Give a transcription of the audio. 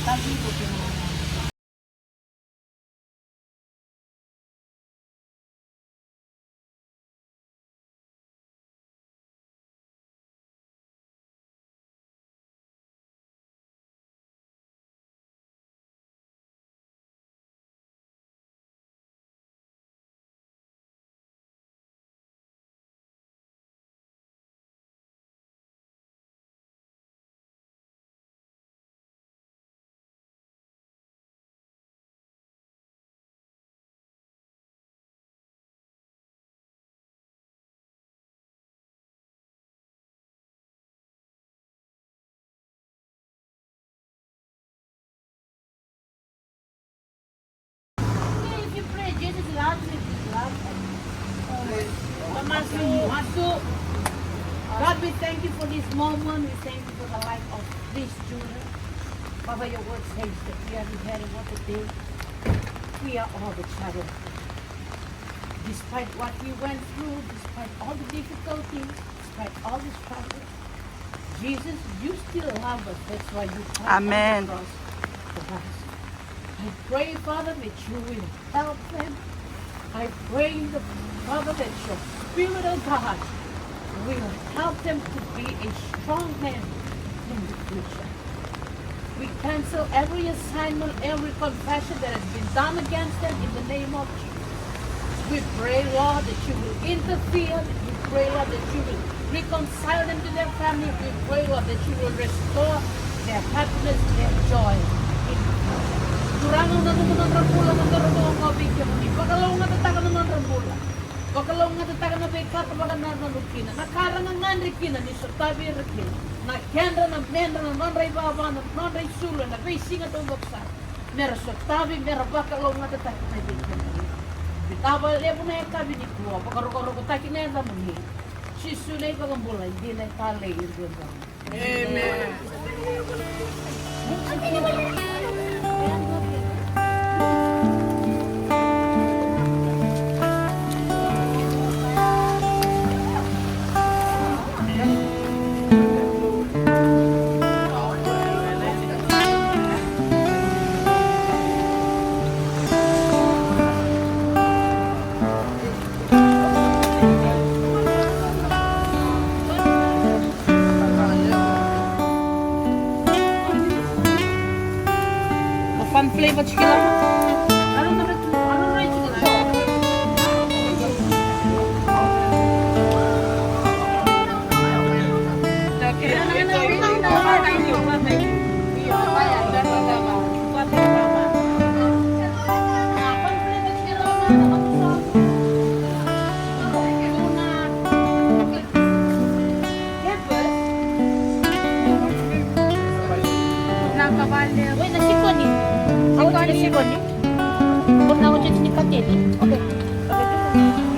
Sabi ko pinangalan. If you pray, Jesus loves you. Masuk. God, we thank you for this moment. We thank you for the life of these children. Father, your word says that we are the head and not the tail. We are all the shadow. Despite what we went through, despite all the difficulties, despite all the struggles, Jesus, you still love us. That's why you died on Amen. the cross for us. I pray, Father, that you will help them. I pray, Father, that your Spirit of God will help them to be a strong man in the future. We cancel every assignment, every confession that has been done against them in the name of Jesus. We pray, Lord, that you will interfere. We pray, Lord, that you will reconcile them to their family. We pray, Lord, that you will restore their happiness, their joy in the future. Kurangan na naman ang rambulan ng darabang mga bigyan mo. Pagkalaw nga tatakan naman ang rambulan. Pagkalaw nga tatakan na bigyan tabakan na nanukina. Nakarangan nga rikina ni Sotabi rikina. Nakendra na mendra na nanray baba na nanray sulo na racing at ugapsa. Mera Sotabi, mera bakalaw nga tatakan na bigyan mo. Bitaba lebo na yung tabi ni Kuwa. Pagkarukaro ko takin na yung damang Sisulay pagambulay, hindi na talay yung gandang. Amen. Fun flavor chicken. Anong right chicken? Wait, nasikon eh. Ako na nasikon eh. Huwag na ako dyan sinikatin eh. Okay. Okay.